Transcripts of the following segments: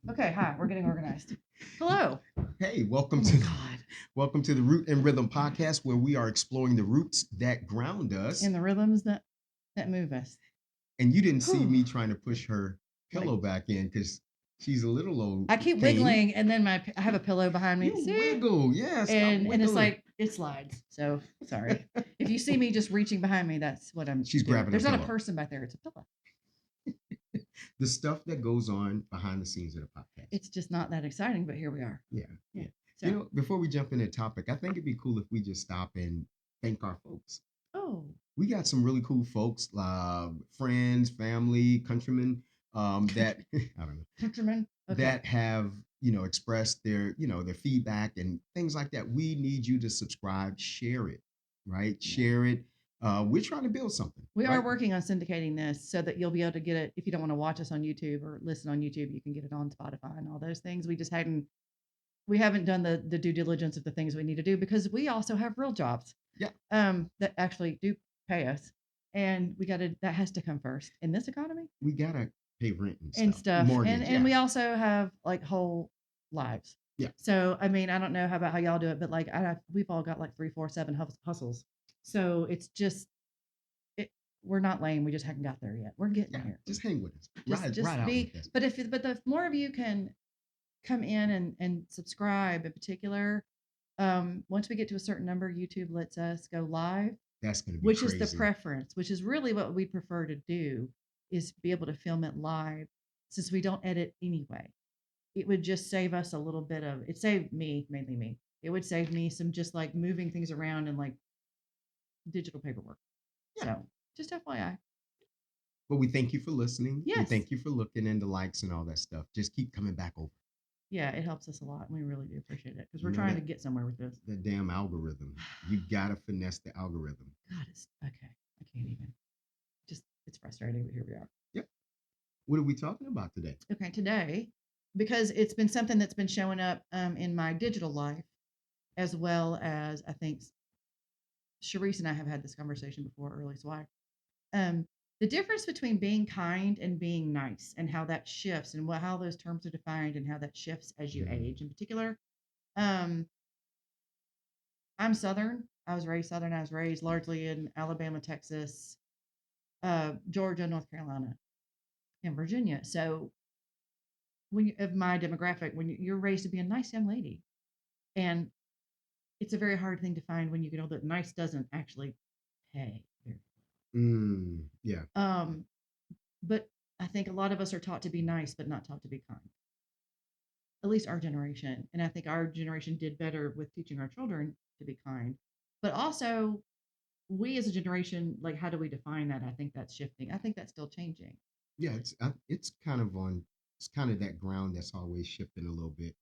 Okay, hi, we're getting organized. Hello. Hey, Oh my God. welcome to the Root and Rhythm podcast, where we are exploring the roots that ground us. And the rhythms that move us. And you didn't see Whew. me trying to push her Like pillow back in because she's a little old I keep thing. wiggling, and then I have a pillow behind me. You See, wiggle, yeah. Stop and it's wiggling. like it slides. So sorry if you see me just reaching behind me. That's what I'm She's doing. grabbing a There's not a pillow. person back there. It's a pillow. The stuff that goes on behind the scenes of the podcast. It's just not that exciting, but here we are. Yeah, Yeah. yeah. So Before we jump into the topic, I think it'd be cool if we just stop and thank our folks. oh, We got some really cool folks, friends, family, countrymen, that I don't know, countrymen. Okay. that have expressed their feedback and things like that. We need you to subscribe, share it, right? Yeah. Share it. We're trying to build something, We are right? working on syndicating this so that you'll be able to get it if you don't want to watch us on YouTube or listen on YouTube. You can get it on Spotify and all those things. We haven't done the due diligence of the things we need to do because we also have real jobs Yeah, that actually do pay us, and that has to come first in this economy we gotta pay rent and and stuff, stuff, and mortgage. and Yeah, we also have like whole lives. yeah, So I mean, I don't know how y'all do it, but like we've all got like 3, 4, 7 hustles. So it's just it, we're not lame. We just haven't got there yet. We're getting yeah. there. Just hang with us. Just Ride out be. with us. But the more of you can come in and subscribe in particular, once we get to a certain number, YouTube lets us go live, That's gonna be which is the crazy. preference, which is really what we prefer to do, is be able to film it live since we don't edit anyway. It would just save us a little bit of it saved me, mainly me. It would save me some just like moving things around and like digital paperwork. Yeah. So just FYI. But we thank you for listening. We Yes. thank you for looking into likes and all that stuff. Just keep coming back over. Yeah, it helps us a lot. We really do appreciate it because You we're know trying to that get somewhere with this. that damn algorithm. You gotta finesse the algorithm. God, it's okay. I can't even. Just it's frustrating, but here we are. Yep. What are we talking about today? Okay, today, because it's been something that's been showing up in my digital life, as well as I think Sharice and I have had this conversation before early. So um, the difference between being kind and being nice, and how that shifts, and how those terms are defined, and how that shifts as you Mm, age. In particular, um, I'm Southern. I was raised Southern. I was raised largely in Alabama, Texas, Georgia, North Carolina, and Virginia. So of my demographic, when you're raised to be a nice young lady, and it's a very hard thing to find when you get older. Nice doesn't actually pay very yeah. well. But I think a lot of us are taught to be nice, but not taught to be kind. At least our generation, and I think our generation did better with teaching our children to be kind. But also, we as a generation, like, how do we define that? I think that's shifting. I think that's still changing. Yeah, it's kind of that ground that's always shifting a little bit.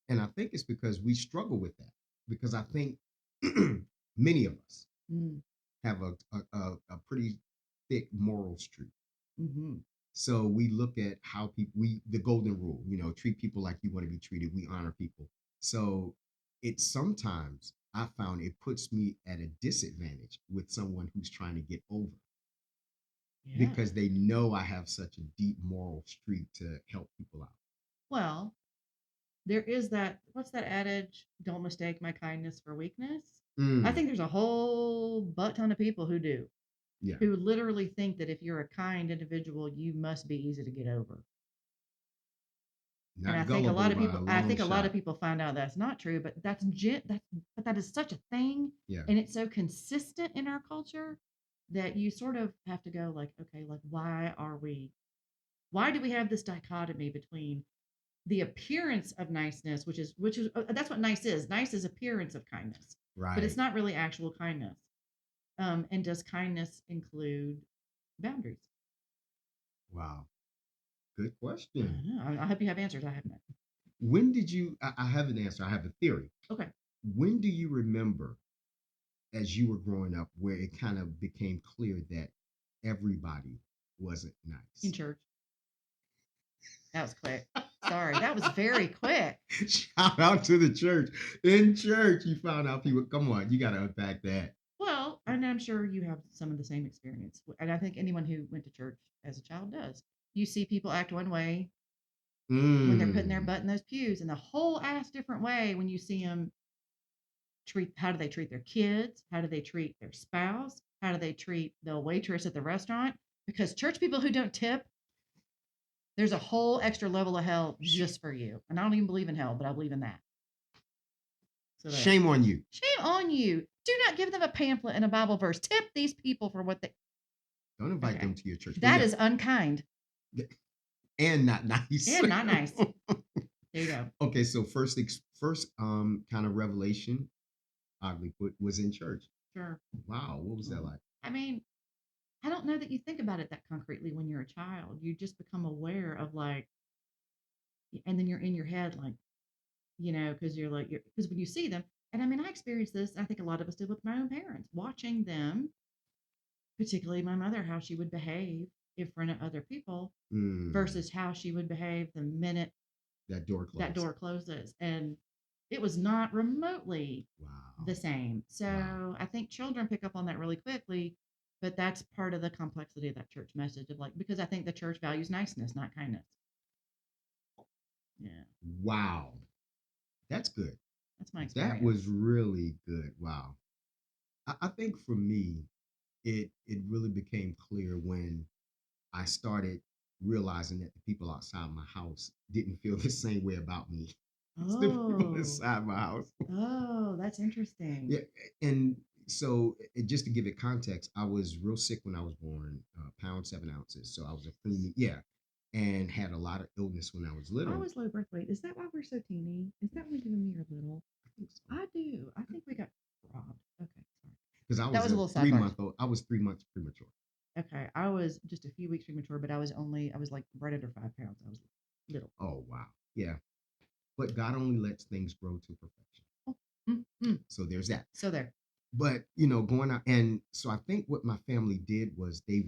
And I think it's because we struggle with that. Because I think many of us Mm, have a pretty thick moral streak. mm-hmm. So we look at how people we the golden rule, treat people like you want to be treated. We honor people. So it sometimes I found it puts me at a disadvantage with someone who's trying to get over Yeah. because they know I have such a deep moral streak to help people out. Well, there is that. What's that adage? Don't mistake my kindness for weakness. I Mm, think there's a whole butt ton of people who do, yeah, who literally think that if you're a kind individual, you must be easy to get over. And not gullible by a I long think a lot of shot. people find out that's not true, but that is such a thing, Yeah, and it's so consistent in our culture that you sort of have to go like, okay, like why do we have this dichotomy between the appearance of niceness, which is that's what nice is. Nice is appearance of kindness, but it's right. not really actual kindness. And does kindness include boundaries? Wow. Good I question. don't know. I hope you have answers. I have none. When did you? I have an answer. I have a theory. Okay. When do you remember as you were growing up where it kind of became clear that everybody wasn't In nice? church. That was quick. Sorry, that was very quick. Shout out to the church. In church, you found out people. Come on, you got to unpack that. Well, and I'm sure you have some of the same experience. And I think anyone who went to church as a child does. You see people act one way when they're putting their Mm. butt in those pews, and the whole ass different way when you see them treat, how do they treat their kids, how do they treat their spouse, how do they treat the waitress at the restaurant, because church people who don't tip, there's a whole extra level of hell just for you. And I don't even believe in hell, but I believe in that. So there. Shame on you. Shame on you. Do not give them a pamphlet and a Bible verse. Tip these people for what they. Don't invite Okay. them to your church. But That yeah, is unkind and not nice. and not nice. There you go. Okay, so first kind of revelation, oddly put, was in church. Sure. Wow, what was that like? I mean, I don't know that you think about it that concretely when you're a child. You just become aware of like, and then you're in your head like, because you're like, because when you see them, and I mean, I experienced this. I think a lot of us did with my own parents, watching them, particularly my mother, how she would behave in front of other people Mm, versus how she would behave the minute that door that closed. door closes. And it was not remotely Wow. the same. Wow. So I think children pick up on that really quickly, but that's part of the complexity of that church message of like, because I think the church values niceness, not kindness. Yeah, Wow. That's good. that's my That experience. was really good. Wow. I think for me, it really became clear when I started realizing that the people outside my house didn't feel the same way about me as the people Oh, inside my house. oh, that's interesting. Yeah, and so just to give it context, I was real sick when I was born, pound 7 ounces. So I was a preemie, yeah, and had a lot of illness when I was I little. was low birth weight. Is that why we're so teeny? Is that why you and me are little? I think so I do. I think we got robbed. Okay, sorry. because I That was was a a little three sidebar. month old. I was 3 months premature. Okay, I was just a few weeks premature, but I was like right under 5 pounds. I was little. Oh wow, yeah. But God only lets things grow to perfection. Oh, mm. So there's that. So there. But going out, and so I think what my family did was they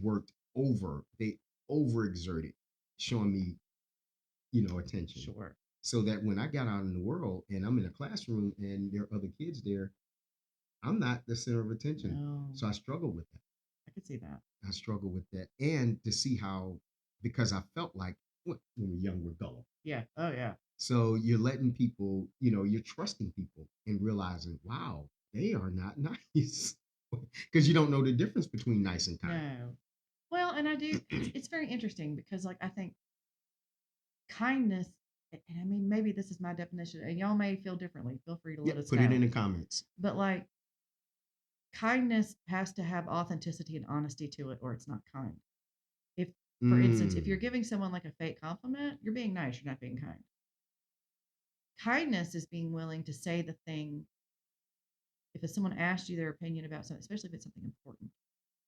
overexerted, showing me attention, Sure. so that when I got out in the world and I'm in a classroom and there are other kids there, I'm not the center of attention. No, So I struggle with that. I could see that. I struggle with that, and to see how, because I felt like when we're young we're gullible. Yeah. Oh yeah. So you're letting people, you're trusting people and realizing, wow, they are not nice, because you don't know the difference between nice and kind. No. Well, and I do. It's very interesting because like I think kindness. And I mean, maybe this is my definition, and y'all may feel differently. Feel free to Yeah, let us put it know. in the comments. But like kindness has to have authenticity and honesty to it, or it's not kind. If, for instance, if you're Mm, giving someone like a fake compliment, you're being nice, you're not being kind. Kindness is being willing to say the thing. If someone asks you their opinion about something, especially if it's something important,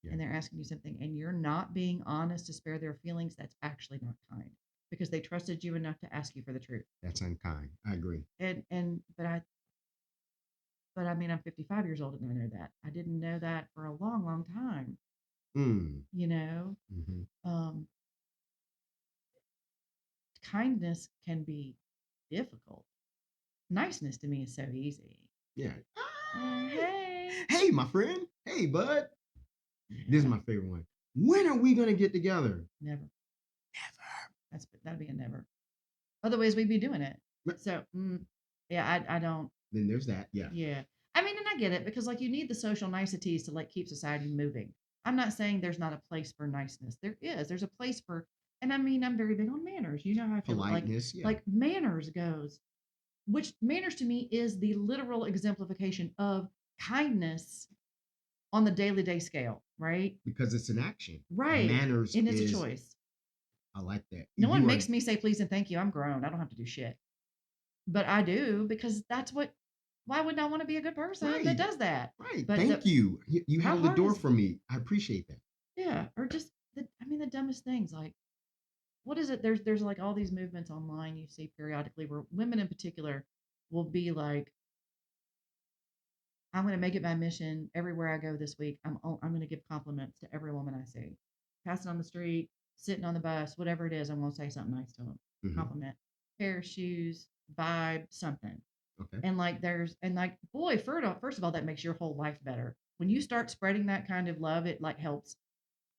yeah, and they're asking you something and you're not being honest to spare their feelings, that's actually not kind because they trusted you enough to ask you for the truth. that's unkind. I agree. And but I mean I'm 55 years old and I know that. I didn't know that for a long, long time. Mm, You know, hmm. um, kindness can be difficult. Niceness to me is so easy. Yeah. Hey, Hey, my friend. Hey, bud. This is yeah, my favorite one. When are we gonna get together? never. Never. That'd be a never. Otherwise, we'd be doing it. So, yeah, I don't. Then there's that. Yeah. Yeah, I mean, and I get it because like you need the social niceties to like keep society moving. I'm not saying there's not a place for niceness. There is. There's a place for, and I mean, I'm very big on manners. You know how I feel. Politeness. Yeah. Like manners goes, which manners to me is the literal exemplification of kindness on the daily day scale, right? Because it's an action. Right. Manners And it's a is. choice. I like that. No one You are makes me say please and thank you. I'm grown. I don't have to do shit. But I do because that's what why wouldn't I want to be a good person that right. does that? Right. But Thank you. You how held the hard door is for me. I appreciate that. yeah, or just I mean the dumbest things like what is it? There's like all these movements online you see periodically where women in particular will be like, I'm going to make it my mission everywhere I go this week. I'm going to give compliments to every woman I see, passing on the street, sitting on the bus, whatever it is. I'm going to say something nice to them, Hmm. compliment, pair of shoes, vibe, something. Okay. And like boy, first of all, that makes your whole life better when you start spreading that kind of love. It like helps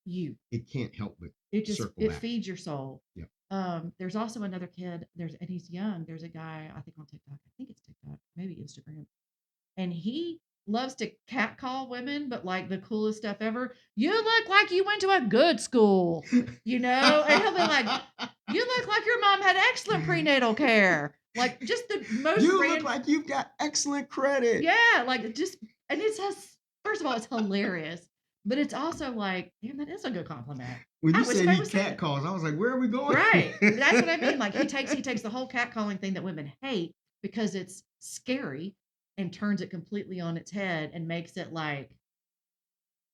you. It can't help but It just circle it back. feeds your soul. Yep. There's also another kid. And he's young. There's a guy I think on TikTok. I think it's TikTok, maybe Instagram, and he loves to catcall women, but like the coolest stuff ever. You look like you went to a good school, and he'll be like, "You look like your mom had excellent prenatal care." Like just the most You look random. like you've got excellent credit. Yeah, like just and it's has first of all, it's hilarious, but it's also like, damn, that is a good compliment. When I you wish said somebody he would say that. catcalls, I was like, where are we going? Right. That's what I mean. Like he takes the whole catcalling thing that women hate because it's scary and turns it completely on its head and makes it like,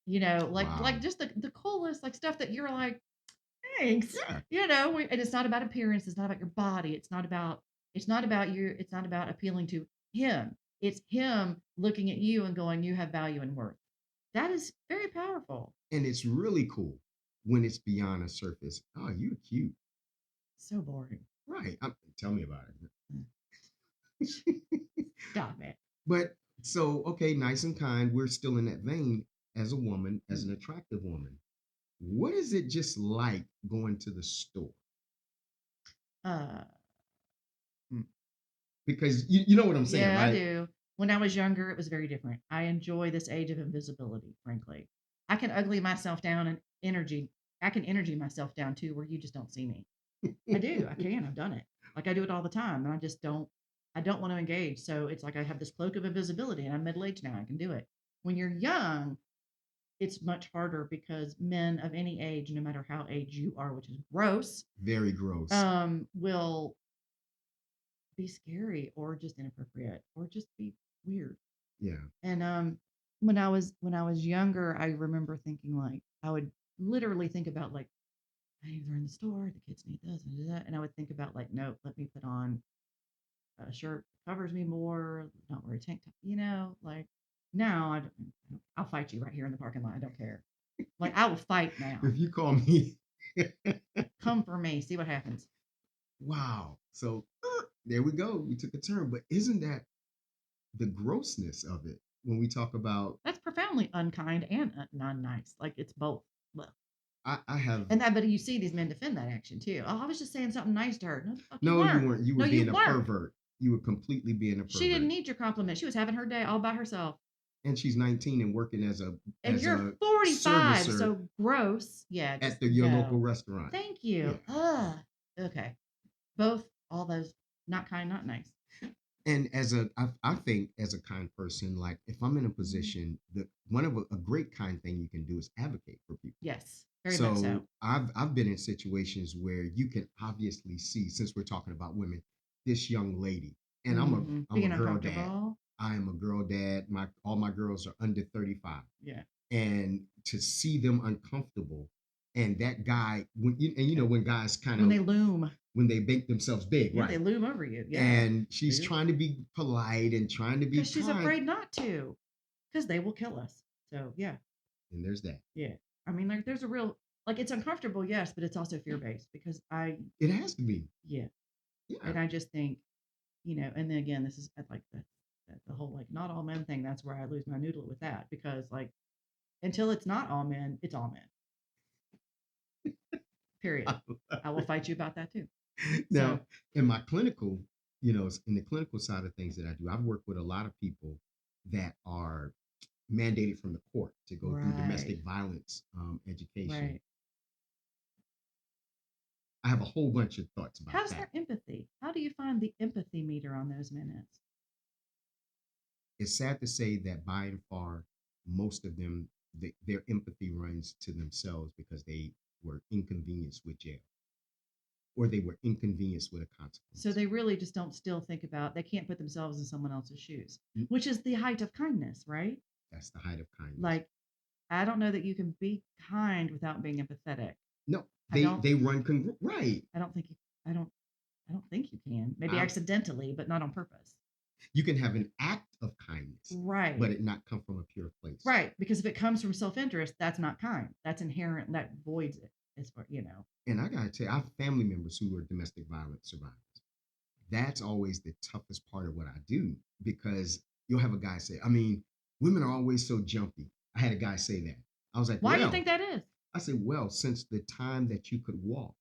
like Wow. just the coolest like stuff that you're like, thanks. Yeah. And it's not about appearance, it's not about your body, it's not about you, it's not about appealing to him. It's him looking at you and going, you have value and worth. That is very powerful. And it's really cool when it's beyond a surface. Oh, you're cute. So boring. Right. Tell me about it. Stop it. But so, okay, nice and kind. We're still in that vein as a woman, as Mm. an attractive woman. What is it just like going to the store? Uh mm. Because you know what I'm saying, Yeah, I right? do. When I was younger, it was very different. I enjoy this age of invisibility, frankly. I can ugly myself down and energy. I can energy myself down too, where you just don't see me. I do. I can. I've done it. Like I do it all the time, and I just don't. I don't want to engage. So it's like I have this cloak of invisibility, and I'm middle aged now. I can do it. When you're young, it's much harder because men of any age, no matter how age you are, which is gross, Very gross. will be scary or just inappropriate or just be weird. Yeah. And when I was younger, I remember thinking like I would literally think about like I need to run the store, the kids need this and that, and I would think about like no, let me put on a shirt that covers me more, not wear a tank top, like now I'll fight you right here in the parking lot. I don't care. Like I will fight now. If you call me, Come for me. See what happens. wow. So there we go. We took a turn. But isn't that the grossness of it when we talk about? That's profoundly unkind and non nice. Like it's both. Well, I have but you see these men defend that action too. Oh, I was just saying something nice to her. No, the fuck you no, you weren't. weren't. You were No, you being a weren't. pervert. You were completely being a She didn't pervert. need your compliment. She was having her day all by herself. And she's 19 and working And as you're a 45, servicer so gross. Yeah, just at your local no. restaurant. Thank Yeah. you. Okay. Both, all those, not kind, not nice. And I think as a kind person, like if I'm in a position that one of a great kind thing you can do is advocate for people. Yes, very much so. So I've been in situations where you can obviously see, since we're talking about women, this young lady, and I'm a Being girl dad. uncomfortable. I am a girl dad. My all my girls are under 35. Yeah. And to see them uncomfortable, and that guy and you know when guys kind When of they loom. when they make themselves big, Yeah, they right? loom over you. Yeah. And she's trying to be polite and trying to be Because she's kind, afraid not to. Because they will kill us. So, yeah. and there's that. Yeah. I mean, like, there's a real, like, it's uncomfortable, yes, but it's also fear based because It has to be. yeah. Yeah. And I just think, and then again, this is like the whole, like, not all men thing. That's where I lose my noodle with that because, like, until it's not all men, it's all men. Period. I will fight you about that too. So, Now, in my clinical, in the clinical side of things that I do, I've worked with a lot of people that are mandated from the court to go through right. domestic violence education. Right. I have a whole bunch of thoughts about How's that. their empathy? How do you find the empathy meter on those minutes? It's sad to say that by and far, most of them, their empathy runs to themselves because they were inconvenienced with jail or they were inconvenienced with a So consequence. they really just don't still think about, they can't put themselves in someone else's shoes, Mm, which is the height of kindness, right? that's the height of kindness. Like, I don't know that you can be kind without being empathetic. No, I don't, they run right. I don't think you, I don't, I don't think you can. Maybe I, accidentally, but not on purpose. you can have an act of kindness, but Right. it not come from a pure place. Right. Because if it comes from self interest, that's not kind. That's inherent. That voids it. As far. And I gotta tell you, I have family members who are domestic violence survivors. That's always the toughest part of what I do because you'll have a guy say, I mean, women are always so jumpy. I had a guy say that. I was like, Why do you think well, that is? I said, well, since the time that you could walk,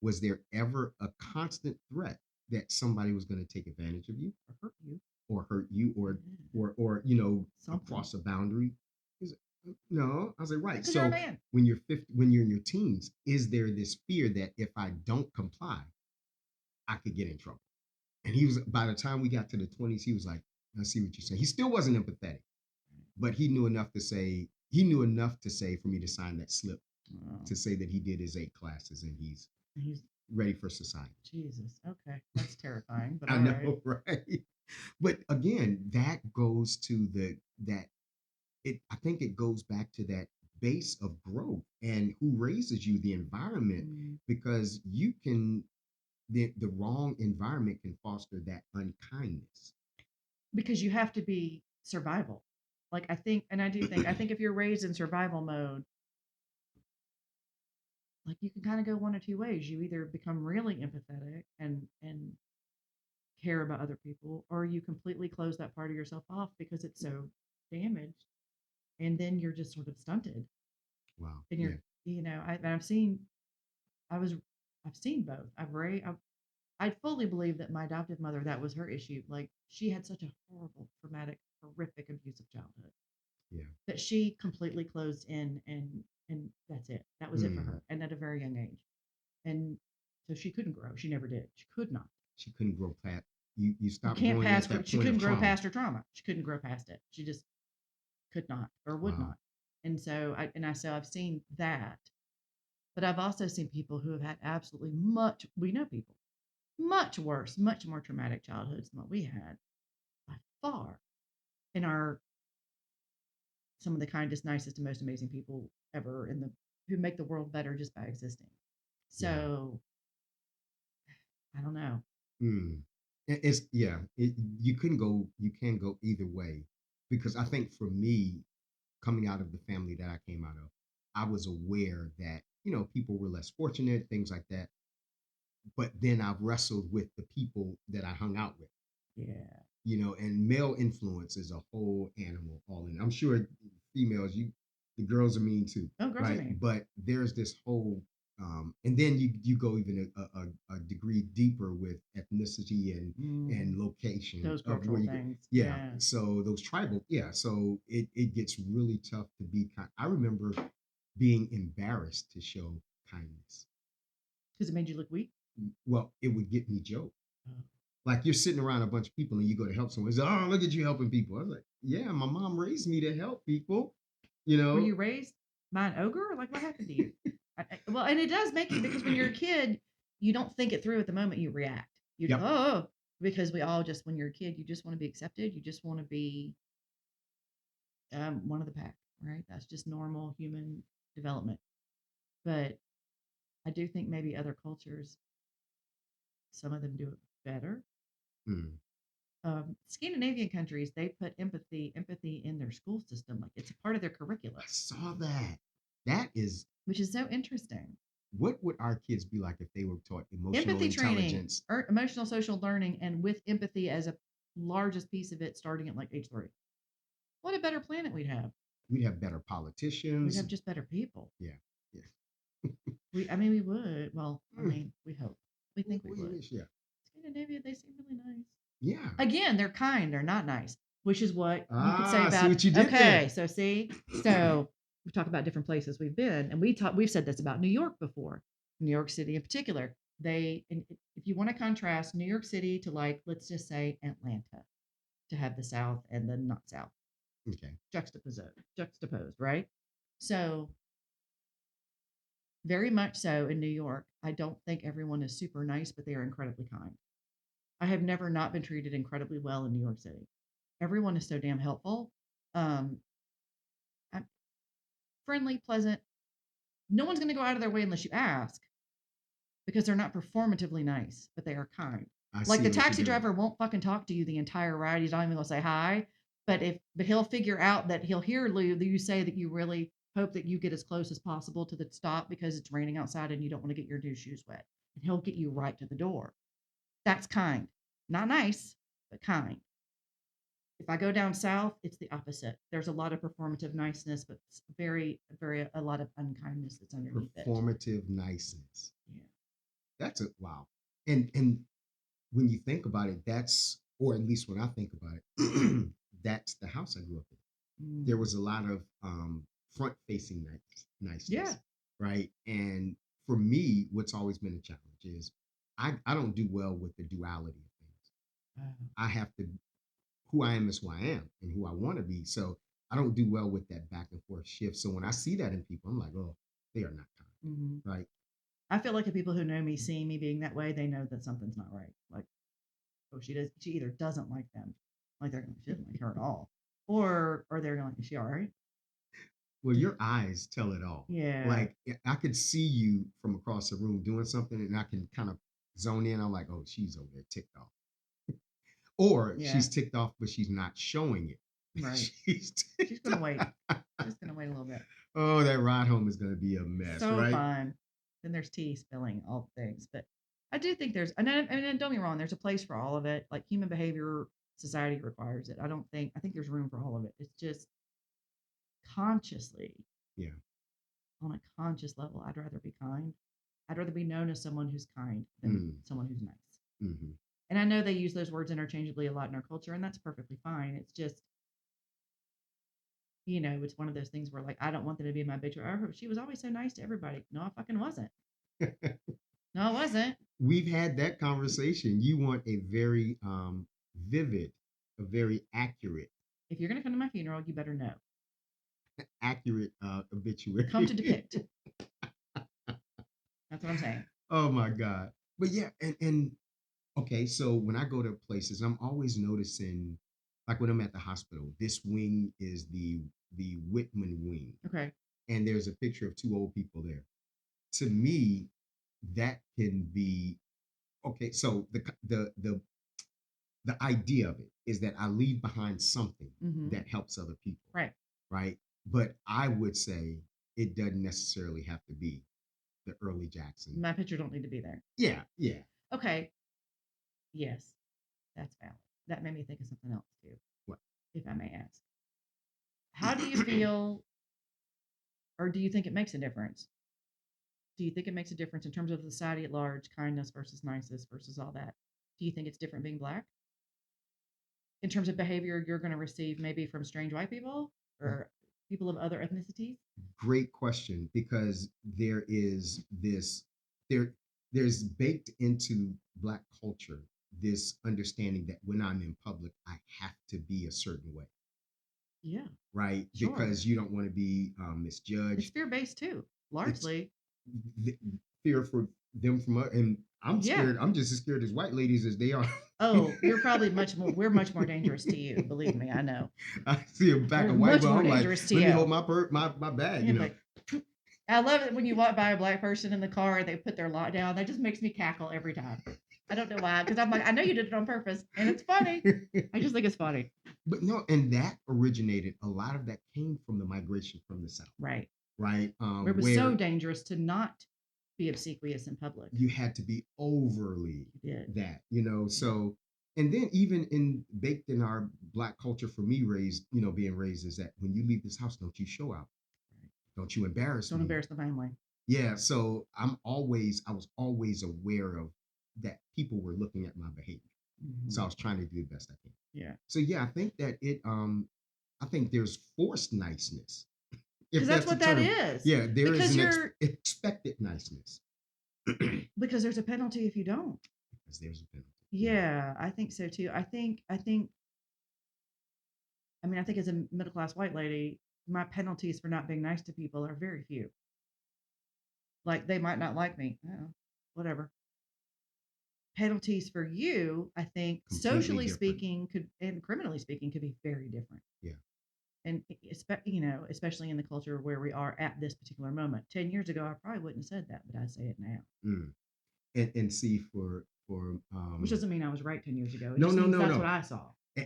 Was there ever a constant threat that somebody was going to take advantage of you or hurt you. or hurt you Yeah. or Something. across a boundary? He's like, no. I was like, right. Because you're a So man. when you're in your teens, is there this fear that if I don't comply, I could get in trouble? And he was, by the time we got to the 20s, he was like, I see what you're saying. He still wasn't empathetic, but he knew enough to say for me to sign that slip Oh, to say that he did his 8 classes and he's he's ready for society. Jesus. Okay, that's terrifying, but I all right. know, right? But again, that goes to that I think it goes back to that base of growth and who raises you, the environment, Mm. because you can the wrong environment can foster that unkindness. Because you have to be survival. Like I think, and I do think, I think if you're raised in survival mode, like you can kind of go one of two ways. You either become really empathetic and care about other people, or you completely close that part of yourself off because it's so damaged, and then you're just sort of stunted. Wow. And Yeah. you're, and I've seen, I was, I've seen both. I fully believe that my adoptive mother, that was her issue. Like she had such a horrible, traumatic, horrific, abusive childhood Yeah. that she completely closed in, and that's it. That was it for Mm. her, and at a very young age. And so she couldn't grow. She never did. She could not. She couldn't grow past you You stopped can't growing pass. at that She point of couldn't grow trauma. past her trauma. She couldn't grow past it. She just could not or would Wow. not. And so I've seen that, but I've also seen people who have had absolutely much. We know people much worse, much more traumatic childhoods than what we had by far, and are some of the kindest, nicest, and most amazing people ever in the who make the world better just by existing. Yeah. So I don't know. Mm. It's yeah. You can go either way because I think for me, coming out of the family that I came out of, I was aware that people were less fortunate, things like that. But then I've wrestled with the people that I hung out with, Yeah. and male influence is a whole animal all in. I'm sure females, the girls are mean too, Oh, girls are right? mean. But there's this whole, and then you go even a degree deeper with ethnicity and location Those of where cultural you go. things. Yeah, Yeah. so those tribal, yeah, so it gets really tough to be kind. I remember being embarrassed to show kindness. Because it made you look weak. Well, it would get me joked. Oh. Like you're sitting around a bunch of people and you go to help someone. It's like, oh, look at you helping people. I was like, yeah, my mom raised me to help people, you Were know. you raised by an ogre? Like what happened to you? Well, and it does make you, because when you're a kid, you don't think it through at the moment. You react. You just, Yep. oh, because we all just, when you're a kid, you just want to be accepted. You just want to be one of the pack, right? That's just normal human development. But I do think maybe other cultures, some of them do it better. Mm. Scandinavian countries, they put empathy in their school system, like it's a part of their I curriculum, saw that. That is, which is so interesting. what would our kids be like if they were taught emotional Empathy training, intelligence? or emotional social learning, and with empathy as a largest piece of it, starting at like age 3. What a better planet we'd have. We'd have better We'd politicians. have just better people. Yeah. Yeah. We would. Well, I Mm. mean, we hope. We think we We would. wish, yeah. Scandinavia, they seem really nice. Yeah. Again, they're kind, they're not nice, which is what you could say Ah, see about, what you did there. okay, so see, so we talk about different places we've been, and we've said this about New York before, New York City in particular. And if you want to contrast New York City to, like, let's just say Atlanta, to have the South and the not South Okay. juxtaposed, right? So very much so in New York, I don't think everyone is super nice, but they are incredibly kind. I have never not been treated incredibly well in New York City. Everyone is so damn helpful. Um, I'm friendly, pleasant. No one's going to go out of their way unless you ask, because they're not performatively nice, but they are kind. I Like see the what you're taxi doing. driver won't fucking talk to you the entire ride. He's not even going to say hi. But he'll figure out that he'll hear you say that you really hope that you get as close as possible to the stop because it's raining outside and you don't want to get your new shoes wet. And he'll get you right to the door. That's kind. Not nice, but kind. If I go down south, it's the opposite. There's a lot of performative niceness, but very, very a lot of unkindness that's underneath it. Performative niceness. Yeah. That's a wow. And when you think about it, that's, or at least when I think about it, that's the house I grew up in. There Mm. was a lot of front facing Yeah. niceness, right? And for me, what's always been a challenge is I don't do well with the duality of things. Oh. I have to, who I am is who I am and who I want to be. So I don't do well with that back and forth shift. So when I see that in people, I'm like, oh, they are not kind, Hmm. right? I feel like the people who know me, see me being that way, they know that something's not right. Like, oh, she does. She either doesn't like them, like they're going, she doesn't like her at all, or they're going, is she all right? Well, your eyes tell it all. Yeah. Like I could see you from across the room doing something, and I can kind of zone in. I'm like, oh, she's over there ticked off, or Yeah. she's ticked off, but she's not showing it. Right. She's She's ticked gonna off. wait. She's gonna wait a little bit. Oh, that ride home is going to be a mess, So right? fun. Then there's tea spilling, all things. But I do think there's, and don't be wrong, there's a place for all of it. Like human behavior, society requires it. I think there's room for all of it. It's just consciously, Yeah. on a conscious level, I'd rather be kind. I'd rather be known as someone who's kind than Mm, someone who's nice. hmm. And I know they use those words interchangeably a lot in our culture, and that's perfectly fine. It's just, it's one of those things where like I don't want them to be my bitch. Or she was always so nice to everybody. No, I fucking wasn't. No, I wasn't. We've had that conversation. You want a very vivid, a very If you're gonna come to my funeral, you better know. accurate Come to obituary. depict. That's what I'm saying. Oh my God. But yeah, and okay, so when I go to places, I'm always noticing, like when I'm at the hospital, this wing is the Whitman wing, Okay. and there's a picture of two old people there. To me, that can be okay. So the idea of it is that I leave behind something Mm-hmm. that helps other people, Right. right? But I would say it doesn't necessarily have to be the early Jackson. My picture don't need to be there. Yeah, yeah. Okay. Yes, that's valid. That made me think of something else too, What? if I may ask. How do you feel, or do you think it makes a difference? Do you think it makes a difference in terms of society at large, kindness versus niceness versus all that? Do you think it's different being black in terms of behavior you're going to receive maybe from strange white people or people of other ethnicities? Great question, because there is this there there's baked into black culture this understanding that when I'm in public I have to be a certain way, Yeah, right? sure. Because you don't want to be It's misjudged. fear based too, It's largely. th- fear for them from us, and I'm Yeah. scared. I'm just as scared as white ladies as they are. Oh, you're probably much more, we're much more dangerous to you. Believe me, I know. I see a pack We're of white much girl. more I'm like, dangerous to let me hold you. my bag. Yeah, like, I love it when you walk by a black person in the car and they put their lot down. That just makes me cackle every time. I don't know why, because I'm like, I know you did it on purpose, and it's funny. I just think it's funny. But no, and that originated. A lot of that came from the migration from the south, Right. right? Where it was so Where dangerous to not be obsequious in public. you had to be overly You did. that, Yeah. so, and then even in baked in our black culture, for me, raised, being raised, is that when you leave this house, don't you show out, Right. don't you embarrass Don't me. embarrass the family. Yeah, so I was always aware of that people were looking at my behavior, so I Hmm. was trying to do the best I can. Yeah. So yeah, I think that I think there's forced niceness, Because if that's that's the what that term. is. Yeah, there is Because an you're, expected niceness. because there's a penalty if you don't. Because there's a penalty. Yeah. Yeah, I think so too. I think as a middle class white lady, my penalties for not being nice to people are very few. Like they might not like me. Oh, whatever. Penalties for you, I think, Completely socially different. speaking, could and criminally speaking, could be very different. Yeah. And especially in the culture where we are at this particular moment. 10 years ago, I probably wouldn't have said that, but I say it now. Mm. And see, for Which doesn't mean I was right 10 years ago. It no, just no, means no, that's what no. I saw.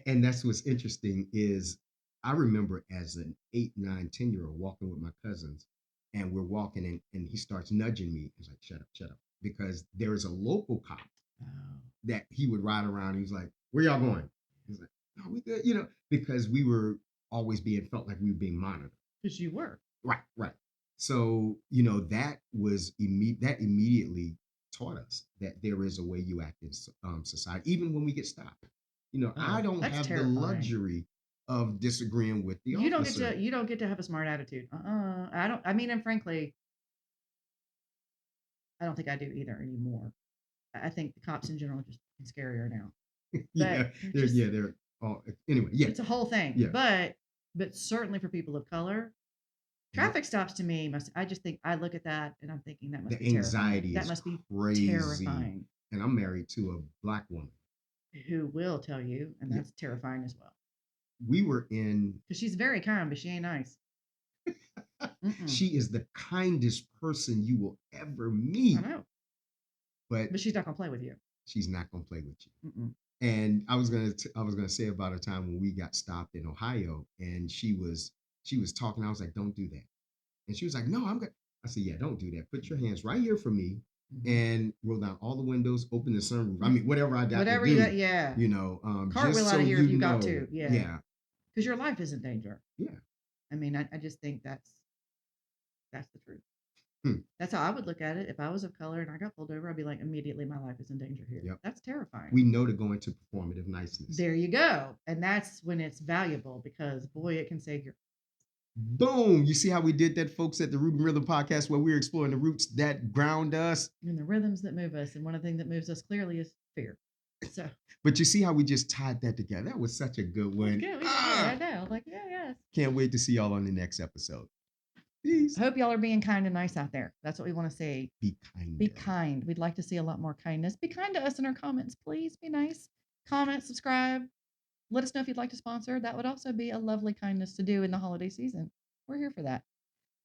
And that's what's interesting is I remember as an 8, 9, 10-year-old walking with my cousins, and we're walking, and he starts nudging me. He's like, shut up. Because there is a local cop Oh, that he would ride around. He's like, where y'all going? He's like, no, we good, because we were always being felt like we were being monitored. because you were. Right, right. So, that was that immediately taught us that there is a way you act in society, even when we get stopped. You know, I Oh, don't that's have the terrifying. luxury of disagreeing with the You don't get officer. to you don't get to have a smart attitude. I don't. I mean, and frankly, I don't think I do either anymore. I think the cops in general are just scarier now. But Yeah, they're yeah, just they're all anyway. Yeah, it's a whole thing. yeah, But certainly for people of color, yep. traffic stops to me must I just think I look at that and I'm thinking that must The be terrifying. anxiety That is must be crazy, terrifying. and I'm married to a black woman. Who will tell you, and Yeah, that's terrifying as well. we were in. Because she's very kind, but she ain't nice. Mm-mm. She is the kindest person you will ever I meet, know, but but she's not gonna play with you. she's not gonna play with you. Mm-mm. And I was gonna say about a time when we got stopped in Ohio, and she was talking. I was like, "Don't do that," and she was like, "No, I'm good." I said, "Yeah, don't do that. Put your hands right here for me, Mm-hmm. and roll down all the windows, open the sunroof. I Mm. mean, whatever I got to Whatever you got, do, yeah. just Cartwheel out so of here you if you got know." to, yeah. Yeah, Because your life is in danger. yeah. I mean, I just think that's the truth. Hmm. That's how I would look at it. If I was of color and I got pulled over, I'd be like, immediately my life is in danger here. Yep. That's terrifying. We know to go into performative niceness. There you go. And that's when it's valuable because boy, it can save your Boom! You see how we did that, folks, at the Root and Rhythm podcast, where we're exploring the roots that ground us. and the rhythms that move us. And one of the things that moves us clearly is fear. So But you see how we just tied that together. That was such a good that's one. good. We did good. I know. Like, yeah, yes. Can't wait to see y'all on the next episode. Peace. I hope y'all are being kind and nice out there. That's what we want to see. Be kind. Be kind. We'd like to see a lot more kindness. Be kind to us in our comments, please. Be nice. Comment, subscribe. Let us know if you'd like to sponsor. That would also be a lovely kindness to do in the holiday season. We're here for that.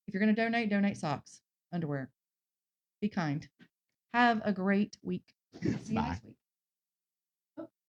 If you're going to donate, donate socks, underwear. Be kind. Have a great week. See you Bye. next week.